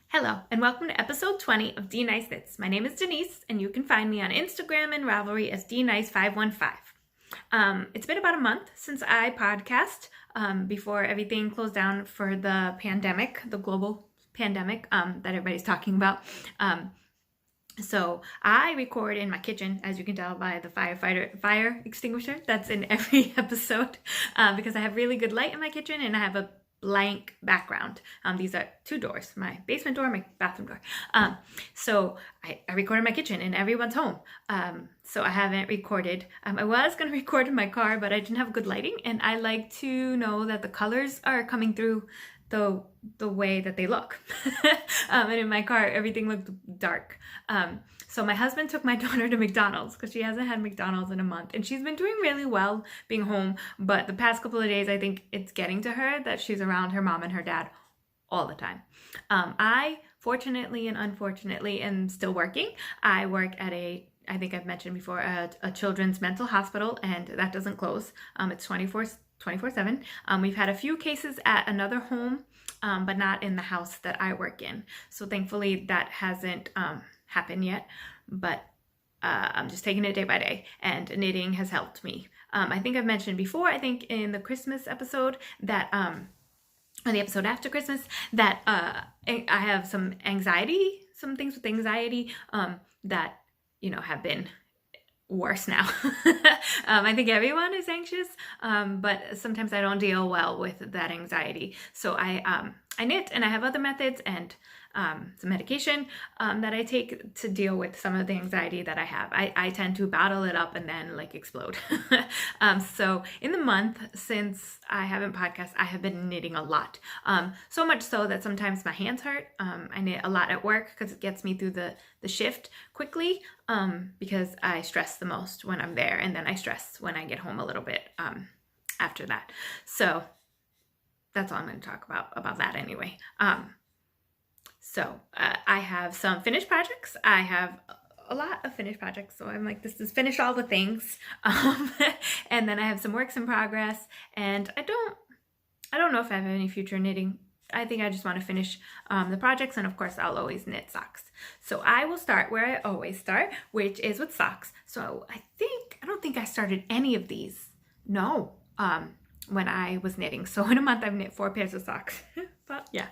Hello, and welcome to episode 20 of D Nice Knits. My name is Denise, and you can find me on Instagram and Ravelry as DNice515. It's been about a month since I podcast before everything closed down for the pandemic, the global pandemic that everybody's talking about. So I record in my kitchen, as you can tell by the fire extinguisher that's in every episode, because I have really good light in my kitchen and I have a blank background. These are two doors, my basement door, my bathroom door. So I record in my kitchen and everyone's home. So I haven't recorded. I was going to record in my car, but I didn't have good lighting, and I like to know that the colors are coming through the way that they look. And in my car, everything looked dark. So my husband took my daughter to McDonald's because she hasn't had McDonald's in a month, and she's been doing really well being home. But the past couple of days, I think it's getting to her that she's around her mom and her dad all the time. I, fortunately and unfortunately, am still working. I work at I think I've mentioned before, a children's mental hospital, and that doesn't close. It's 24/7. We've had a few cases at another home, but not in the house that I work in. So thankfully that hasn't happened yet, but I'm just taking it day by day, and knitting has helped me. I think I've mentioned before, I think in the Christmas episode that, or the episode after Christmas, that I have some things with anxiety that, have been worse now. I think everyone is anxious, but sometimes I don't deal well with that anxiety. So I knit, and I have other methods and some medication that I take to deal with some of the anxiety that I have. I tend to bottle it up and then explode. So in the month since I haven't podcast, I have been knitting a lot. So much so that sometimes my hands hurt. I knit a lot at work because it gets me through the shift quickly, because I stress the most when I'm there, and then I stress when I get home a little bit after that. So that's all I'm going to talk about that anyway. So I have some finished projects. I have a lot of finished projects, so I'm like, this is finish all the things. And then I have some works in progress, and I don't know if I have any future knitting. I think I just want to finish the projects, and of course I'll always knit socks. So I will start where I always start, which is with socks. So I don't think I started any of these. No. When I was knitting. So in a month I've knit 4 pairs of socks. But yeah.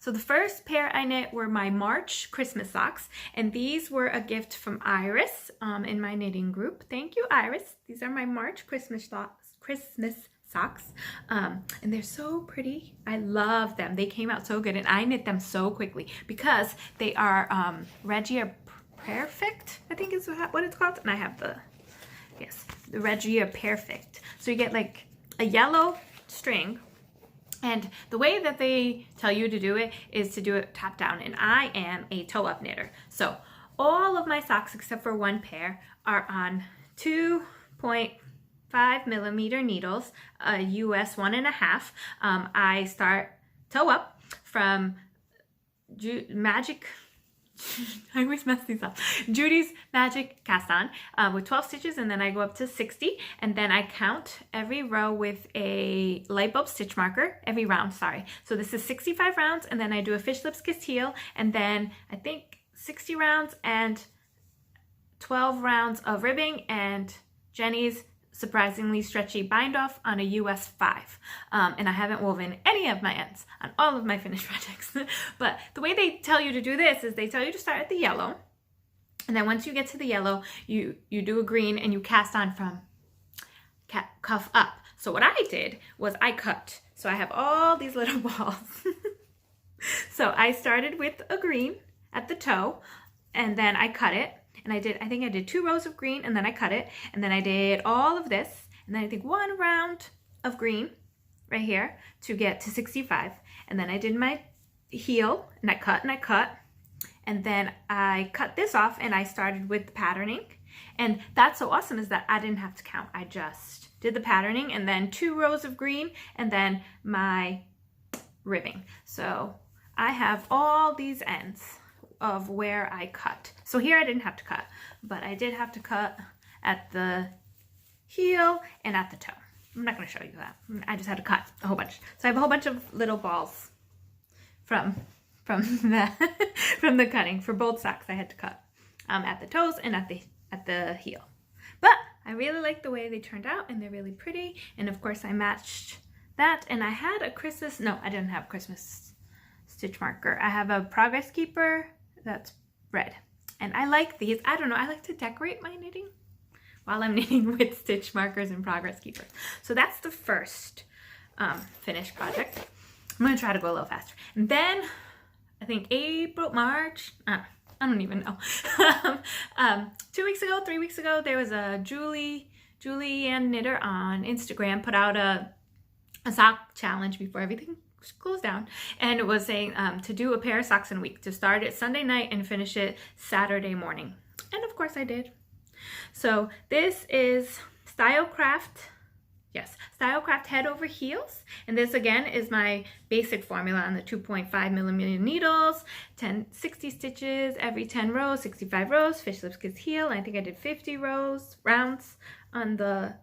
So the first pair I knit were my March Christmas socks, and these were a gift from Iris in my knitting group. Thank you, Iris. These are my March Christmas socks. And they're so pretty. I love them. They came out so good, and I knit them so quickly because they are Regia Perfect, I think is what it's called. And I have the Regia Perfect. So you get a yellow string, and the way that they tell you to do it is to do it top down, and I am a toe up knitter. So all of my socks except for one pair are on 2.5 millimeter needles, US 1.5. I start toe up from I always mess these up. Judy's Magic Cast On with 12 stitches, and then I go up to 60, and then I count every row with a light bulb stitch marker, every round, sorry. So this is 65 rounds, and then I do a fish lips kiss heel, and then I think 60 rounds and 12 rounds of ribbing and Jenny's surprisingly stretchy bind off on a US 5. And I haven't woven any of my ends on all of my finished projects. But the way they tell you to do this is they tell you to start at the yellow, and then once you get to the yellow, you do a green and you cast on from cuff up. So what I did was I cut. So I have all these little balls. So I started with a green at the toe, and then I cut it. And I think I did 2 rows of green, and then I cut it, and then I did all of this, and then I think 1 round of green right here to get to 65, and then I did my heel, and I cut, and then I cut this off, and I started with the patterning. And that's so awesome, is that I didn't have to count. I just did the patterning, and then 2 rows of green, and then my ribbing. So I have all these ends of where I cut. So here I didn't have to cut, but I did have to cut at the heel and at the toe. I'm not going to show you that. I just had to cut a whole bunch. So I have a whole bunch of little balls from from the from the cutting. For both socks I had to cut at the toes and at the heel. But I really like the way they turned out, and they're really pretty. And of course I matched that, and I had a Christmas, no, I didn't have a Christmas stitch marker. I have a Progress Keeper that's red. And I like these. I don't know, I like to decorate my knitting while I'm knitting with stitch markers and Progress Keepers. So that's the first finished project. I'm gonna try to go a little faster. And then I think April, March, I don't even know. 2 weeks ago, 3 weeks ago, there was a Julie and Knitter on Instagram put out a sock challenge before everything closed down, and it was saying to do a pair of socks in a week, to start it Sunday night and finish it Saturday morning. And of course I did. So this is Stylecraft head over heels, and this again is my basic formula on the 2.5 millimeter needles, 60 stitches every 10 rows, 65 rows, fish lips kiss heel. I think I did 50 rounds on the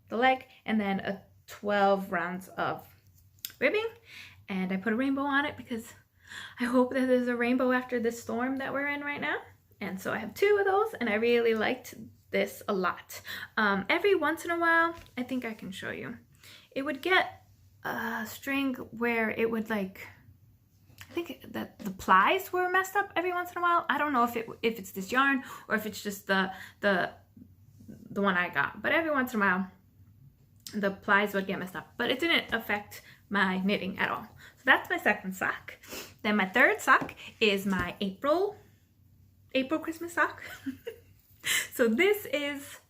the leg, and then 12 rounds of ribbing, and I put a rainbow on it because I hope that there's a rainbow after this storm that we're in right now. And so I have 2 of those, and I really liked this a lot. Every once in a while, I think I can show you, it would get a string where it would I think that the plies were messed up every once in a while. I don't know if it's this yarn or if it's just the one I got, but every once in a while the plies would get messed up, but it didn't affect my knitting at all. So that's my second sock. Then my third sock is my April Christmas sock. So this is,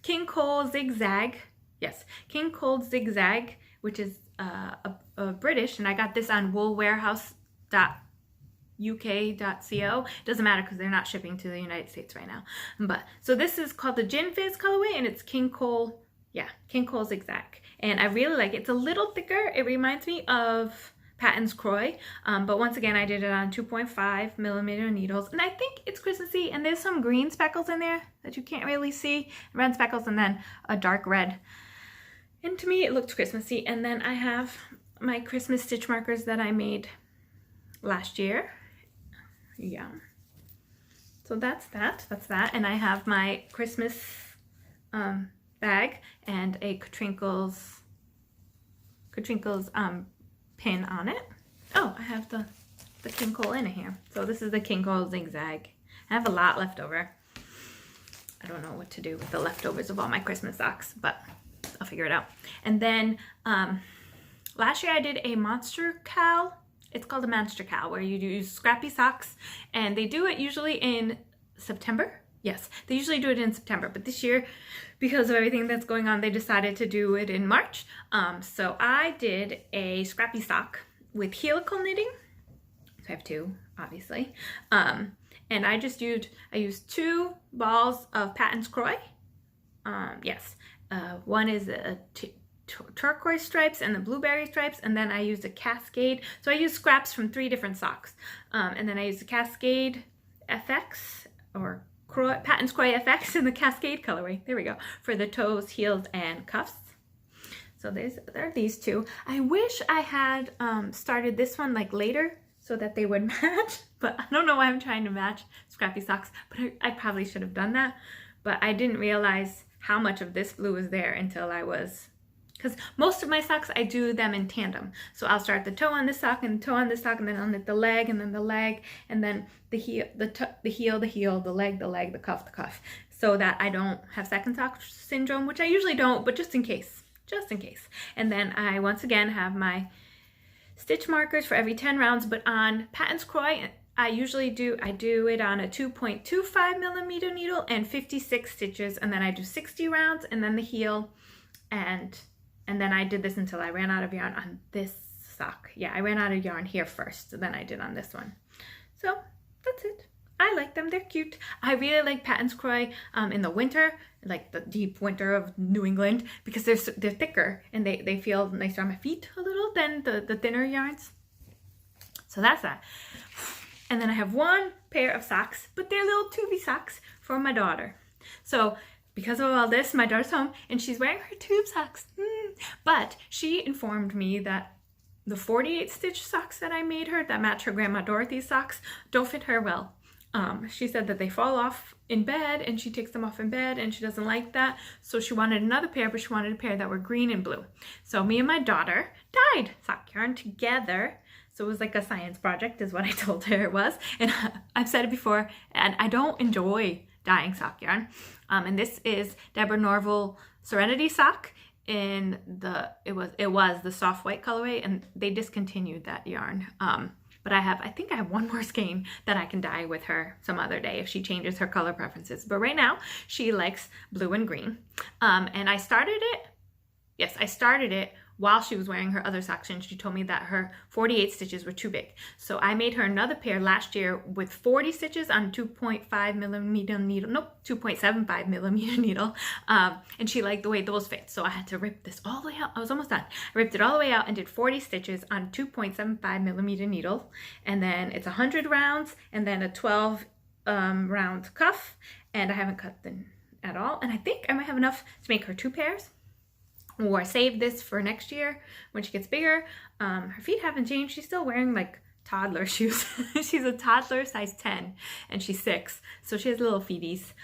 King Cole Zigzag. Yes, King Cole Zigzag, which is a British, and I got this on woolwarehouse.uk.co. Doesn't matter because they're not shipping to the United States right now. But so this is called the Gin Fizz colorway, and it's King Cole Zigzag, and I really like it. It's a little thicker. It reminds me of Patton's Croy, but once again I did it on 2.5 millimeter needles, and I think it's Christmassy, and there's some green speckles in there that you can't really see, red speckles, and then a dark red, and to me it looked Christmassy. And then I have my Christmas stitch markers that I made last year. Yeah, so that's that, and I have my Christmas bag and a Katrinkles pin on it. Oh, I have the King Cole in here. So this is the King Cole Zigzag. I have a lot left over. I don't know what to do with the leftovers of all my Christmas socks, but I'll figure it out. And then last year I did a monster cowl. It's called a monster cowl, where you use scrappy socks, and they do it usually in September. Yes, they usually do it in September, but this year, because of everything that's going on, they decided to do it in March. So I did a scrappy sock with helical knitting. So I have 2, obviously. And I used 2 balls of Patton's Croy. One is a turquoise stripes and the blueberry stripes, and then I used a Cascade. So I used scraps from 3 different socks. And then I used the Cascade FX, or Patton's Croy FX in the Cascade colorway. There we go. For the toes, heels, and cuffs. So there are these 2. I wish I had started this one later so that they would match, but I don't know why I'm trying to match scrappy socks, but I probably should have done that. But I didn't realize how much of this blue was there until because most of my socks, I do them in tandem. So I'll start the toe on this sock and the toe on this sock, and then I'll knit the leg, and then the leg, and then the heel, the heel, the leg, the cuff, so that I don't have second sock syndrome, which I usually don't, but just in case. And then I once again have my stitch markers for every 10 rounds, but on Patton's Croy, I do it on a 2.25 millimeter needle and 56 stitches, and then I do 60 rounds, and then the heel, and then I did this until I ran out of yarn on this sock. Yeah, I ran out of yarn here first, than I did on this one. So that's it. I like them. They're cute. I really like Patton's Croy in the winter, like the deep winter of New England, because they're thicker and they feel nicer on my feet a little than the thinner yarns. So that's that. And then I have 1 pair of socks, but they're little tubey socks for my daughter. So because of all this, my daughter's home and she's wearing her tube socks. But she informed me that the 48 stitch socks that I made her that match her Grandma Dorothy's socks don't fit her well. She said that they fall off in bed and she takes them off in bed and she doesn't like that. So she wanted another pair, but she wanted a pair that were green and blue. So me and my daughter dyed sock yarn together. So it was like a science project is what I told her it was. And I've said it before, and I don't enjoy dyeing sock yarn. And this is Deborah Norville Serenity sock in it was the soft white colorway, and they discontinued that yarn. But I think I have one more skein that I can dye with her some other day if she changes her color preferences. But right now she likes blue and green. And I started it while she was wearing her other socks, and she told me that her 48 stitches were too big. So I made her another pair last year with 40 stitches on 2.5 millimeter needle, 2.75 millimeter needle. And she liked the way those fit. So I had to rip this all the way out. I was almost done. I ripped it all the way out and did 40 stitches on 2.75 millimeter needle. And then it's 100 rounds and then a 12 round cuff. And I haven't cut them at all. And I think I might have enough to make her 2 pairs. Or save this for next year when she gets bigger. Her feet haven't changed. She's still wearing like toddler shoes. She's a toddler size 10 and she's 6. So she has little feeties.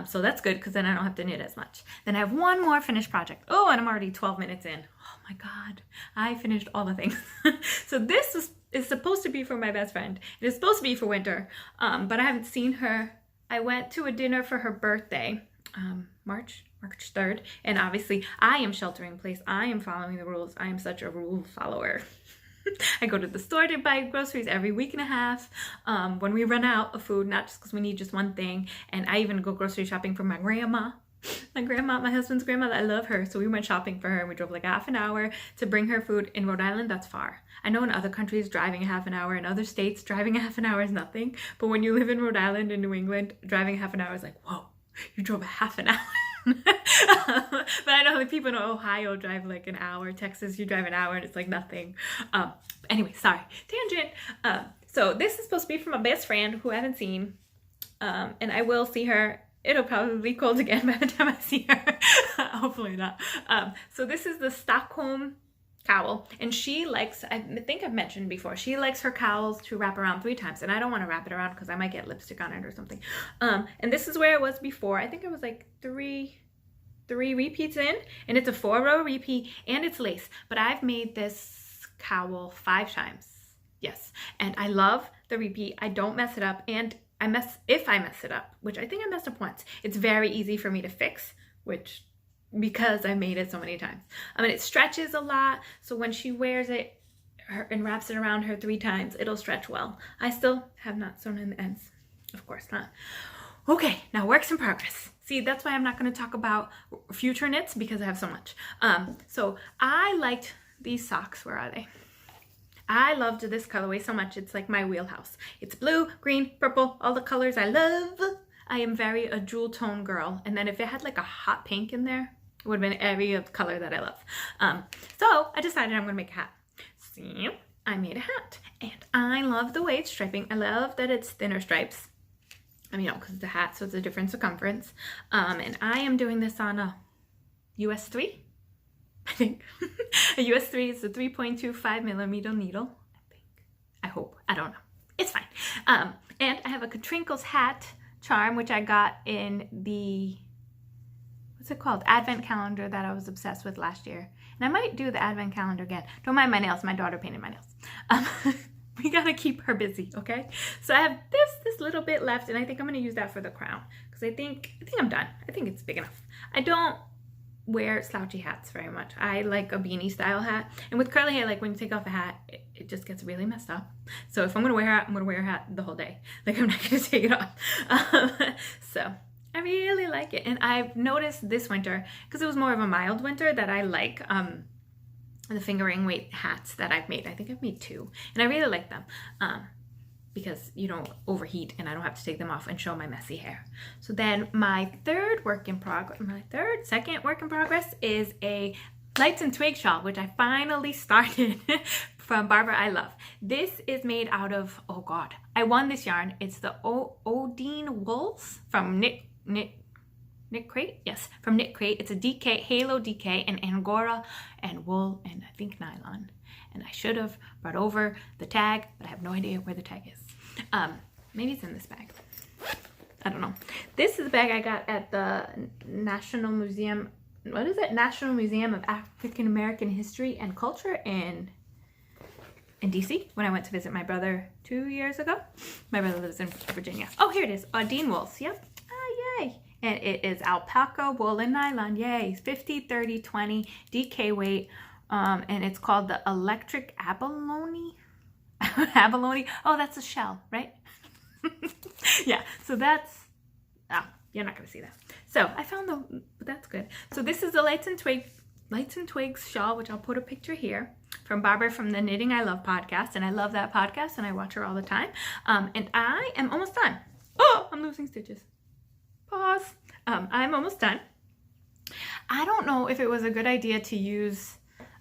So that's good because then I don't have to knit as much. Then I have one more finished project. Oh, and I'm already 12 minutes in. Oh my God. I finished all the things. So this is supposed to be for my best friend. It is supposed to be for winter. But I haven't seen her. I went to a dinner for her birthday. March 3rd, and obviously I am sheltering in place. I am following the rules. I am such a rule follower. I go to the store to buy groceries every week and a half when we run out of food, not just because we need just one thing. And I even go grocery shopping for my grandma. My husband's grandma, I love her. So we went shopping for her and we drove like half an hour to bring her food. In Rhode Island, that's far. I know in other countries driving a half an hour, in other states driving a half an hour is nothing. But when you live in Rhode Island and New England, driving a half an hour is like, whoa, you drove a half an hour. But I know that people in Ohio drive like an hour. Texas, you drive an hour and it's like nothing. Anyway, sorry, tangent. So this is supposed to be for my best friend who I haven't seen. And I will see her. It'll probably be cold again by the time I see her. Hopefully not. So this is the Stockholm cowl, and she likes, I think I've mentioned before, she likes her cowls to wrap around 3 times, and I don't want to wrap it around because I might get lipstick on it or something. And this is where it was before. I think it was like three repeats in, and it's a 4-row repeat and it's lace. But I've made this cowl 5 times. Yes, and I love the repeat. I don't mess it up, and if I mess it up, which I think I messed up once, it's very easy for me to fix, because I made it so many times. I mean, it stretches a lot, so when she wears it and wraps it around her 3 times, it'll stretch well. I still have not sewn in the ends. Of course not. Okay, now works in progress. See, that's why I'm not going to talk about future knits because I have so much. So I liked these socks. Where are they? I loved this colorway so much. It's like my wheelhouse. It's blue, green, purple, all the colors I love. I am very a jewel tone girl. And then if it had like a hot pink in there, it would have been every color that I love. So I decided I'm going to make a hat. See, I made a hat. And I love the way it's striping. I love that it's thinner stripes. I mean, because it's a hat, so it's a different circumference. And I am doing this on a US 3, I think. A US 3 is a 3.25 millimeter needle, I hope. I don't know. It's fine. And I have a Katrinkles hat charm, which I got in the, what's it called? Advent calendar that I was obsessed with last year. And I might do the advent calendar again. Don't mind my nails. My daughter painted my nails. We gotta keep her busy, okay? So I have this little bit left, and I think I'm gonna use that for the crown because I think I'm done. I think it's big enough. I don't wear slouchy hats very much. I like a beanie style hat, and with curly hair, like when you take off a hat, it just gets really messed up. So if I'm gonna wear a hat, I'm gonna wear a hat the whole day. Like I'm not gonna take it off. So I really like it, and I've noticed this winter because it was more of a mild winter that I like. The fingering weight hats that I've made. I think I've made 2, and I really like them because you don't overheat and I don't have to take them off and show my messy hair. So then my second work in progress is a Lights and Twigs shawl, which I finally started from Barbara I Love. This is made out of, oh God, I won this yarn. It's the Odine wools from Knit Knit Crate? Yes, from Knit Crate. It's a DK, Halo DK, and Angora, and wool, and I think nylon. And I should have brought over the tag, but I have no idea where the tag is. Maybe it's in this bag. I don't know. This is the bag I got at the National Museum. What is it? National Museum of African American History and Culture in DC when I went to visit my brother 2 years ago. My brother lives in Virginia. Oh, here it is. Dean Wools. Yep. Ah, yay. And it is alpaca, wool, and nylon. Yay. 50, 30, 20 DK weight. And it's called the Electric Abalone. Abalone. Oh, that's a shell, right? Yeah. So that's. Oh, you're not going to see that. So I found but that's good. So this is the Lights and Twigs shawl, which I'll put a picture here, from Barbara from the Knitting I Love podcast. And I love that podcast and I watch her all the time. And I am almost done. Oh, I'm losing stitches. Pause. I'm almost done. I don't know if it was a good idea to use,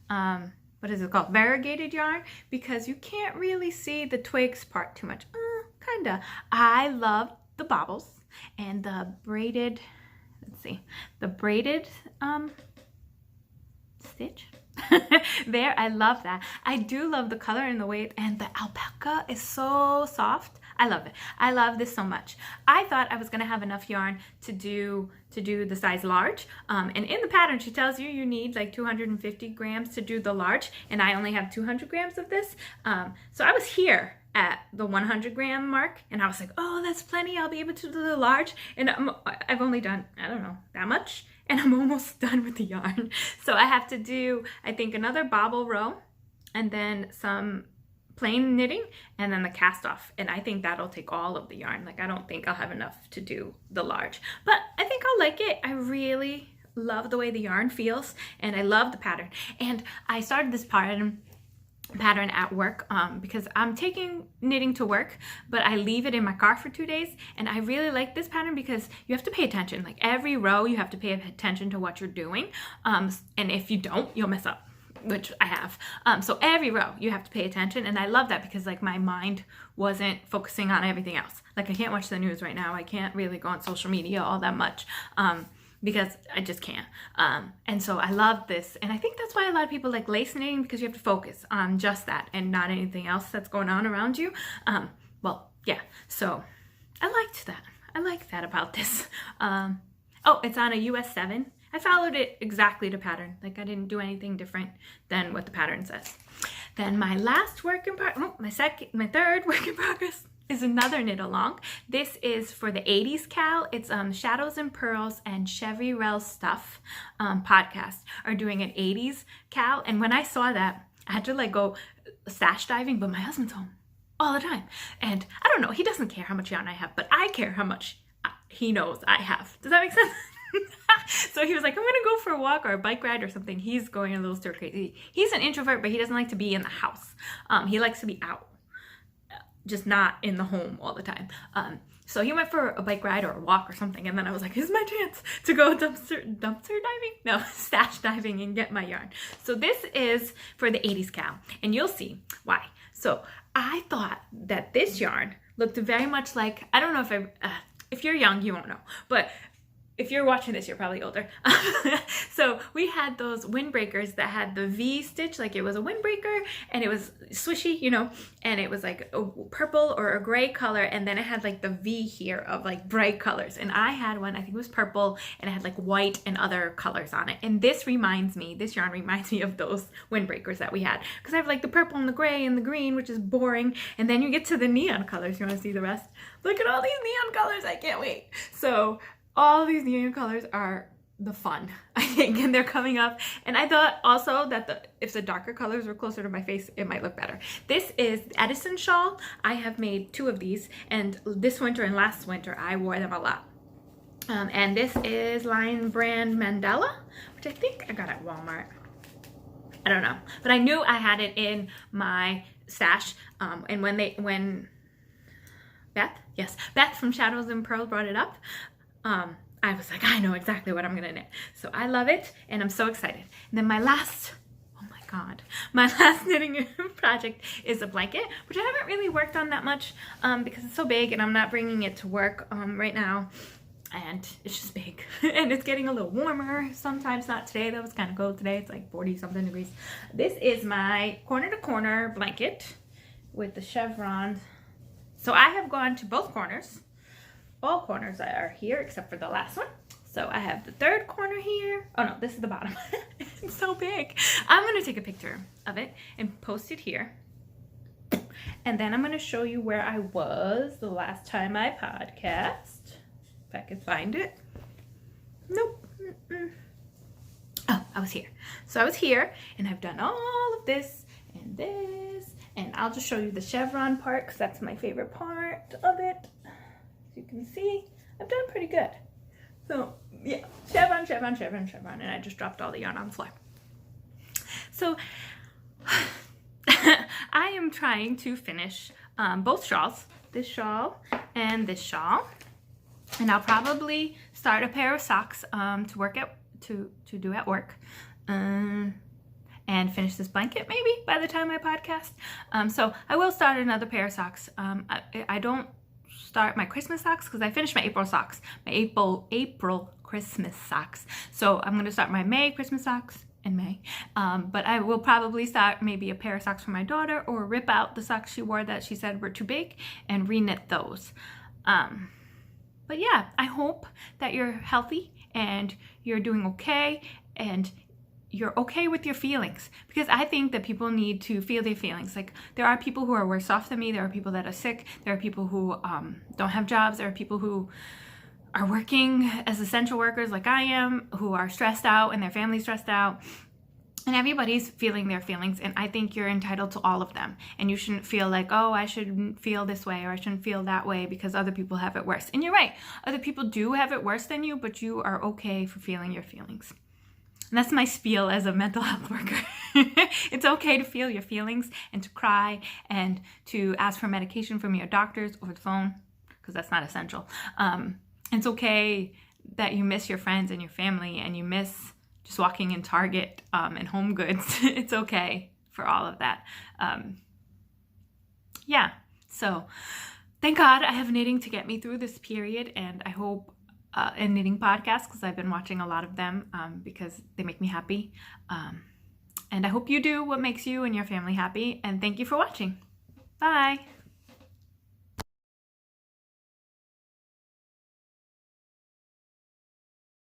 what is it called? Variegated yarn, because you can't really see the twigs part too much. Kinda. I love the bobbles and the braided, let's see, the braided stitch there. I love that. I do love the color and the weight, and the alpaca is so soft. I love it. I love this so much. I thought I was going to have enough yarn to do the size large, and in the pattern she tells you you need like 250 grams to do the large, and I only have 200 grams of this. So I was here at the 100 gram mark, and I was like, oh, that's plenty. I'll be able to do the large, and I've only done, I don't know, that much, and I'm almost done with the yarn. So I have to do, I think, another bobble row, and then some plain knitting, and then the cast off, and I think that'll take all of the yarn. Like, I don't think I'll have enough to do the large, but I think I'll like it. I really love the way the yarn feels, and I love the pattern. And I started this pattern at work because I'm taking knitting to work, but I leave it in my car for 2 days, and I really like this pattern because you have to pay attention. Like, every row you have to pay attention to what you're doing, and if you don't, you'll mess up, which I have. So every row you have to pay attention, and I love that because, like, my mind wasn't focusing on everything else. Like, I can't watch the news right now. I can't really go on social media all that much because I just can't. And so I love this, and I think that's why a lot of people like lace knitting, because you have to focus on just that and not anything else that's going on around you. Well, yeah, so I liked that. I like that about this. Oh, it's on a US 7. I followed it exactly to pattern. Like, I didn't do anything different than what the pattern says. Then my last work in progress, my third work in progress is another knit along. This is for the 80s Cal. It's Shadows and Purls and Chevyrell Stuff podcast are doing an 80s Cal. And when I saw that, I had to like go stash diving, but my husband's home all the time. And I don't know, he doesn't care how much yarn I have, but I care how much he knows I have. Does that make sense? So he was like, I'm gonna go for a walk or a bike ride or something. He's going a little stir crazy. He's an introvert, but he doesn't like to be in the house. He likes to be out, just not in the home all the time. So he went for a bike ride or a walk or something, and then I was like, here's my chance to go dumpster diving? No, stash diving and get my yarn. So this is for the 80s Cal, and you'll see why. So I thought that this yarn looked very much like, I don't know if you're young, you won't know, but if you're watching this, you're probably older. So we had those windbreakers that had the V stitch, like it was a windbreaker, and it was swishy, you know, and it was like a purple or a gray color, and then it had like the V here of like bright colors. And I had one, I think it was purple, and it had like white and other colors on it. And this yarn reminds me of those windbreakers that we had, because I have like the purple and the gray and the green, which is boring. And then you get to the neon colors. You want to see the rest? Look at all these neon colors. I can't wait. So all these neon colors are the fun, I think, and they're coming up. And I thought also that if the darker colors were closer to my face, it might look better. This is the Edison Shawl. I have made 2 of these, and this winter and last winter I wore them a lot. And this is Lion Brand Mandela, which I think I got at Walmart. I don't know, but I knew I had it in my stash. And when Beth from Shadows and Purls brought it up, I was like, I know exactly what I'm gonna knit. So I love it, and I'm so excited. And then my last knitting project is a blanket, which I haven't really worked on that much because it's so big and I'm not bringing it to work right now. and it's just big. And it's getting a little warmer sometimes. Not today though, it's kind of cold today. It's like 40 something degrees. This is my corner to corner blanket with the chevron. So I have gone to both corners. All corners are here except for the last one. So I have the third corner here. Oh no, this is the bottom. It's so big. I'm gonna take a picture of it and post it here. And then I'm gonna show you where I was the last time I podcast. If I can find it. Nope. Oh, I was here. So I was here and I've done all of this and this. And I'll just show you the chevron part because that's my favorite part of it. As you can see, I've done pretty good. So yeah, chevron, chevron, chevron, chevron. And I just dropped all the yarn on the floor. So I am trying to finish both shawls, this shawl and this shawl. And I'll probably start a pair of socks to do at work. And finish this blanket maybe by the time I podcast. So I will start another pair of socks. I don't start my Christmas socks because I finished my April socks, my April Christmas socks. So I'm gonna start my May Christmas socks in May. But I will probably start maybe a pair of socks for my daughter or rip out the socks she wore that she said were too big and reknit those. But yeah, I hope that you're healthy and you're doing okay and you're okay with your feelings, because I think that people need to feel their feelings. Like, there are people who are worse off than me. There are people that are sick. There are people who don't have jobs. There are people who are working as essential workers like I am, who are stressed out and their family's stressed out. And everybody's feeling their feelings, and I think you're entitled to all of them. And you shouldn't feel like, oh, I shouldn't feel this way or I shouldn't feel that way because other people have it worse. And you're right. Other people do have it worse than you, but you are okay for feeling your feelings. And that's my spiel as a mental health worker. It's okay to feel your feelings and to cry and to ask for medication from your doctors over the phone, because that's not essential. It's okay that you miss your friends and your family and you miss just walking in Target and Home Goods. It's okay for all of that. Yeah, so thank God I have knitting to get me through this period, and I hope and knitting podcasts, because I've been watching a lot of them because they make me happy. And I hope you do what makes you and your family happy. And thank you for watching. Bye.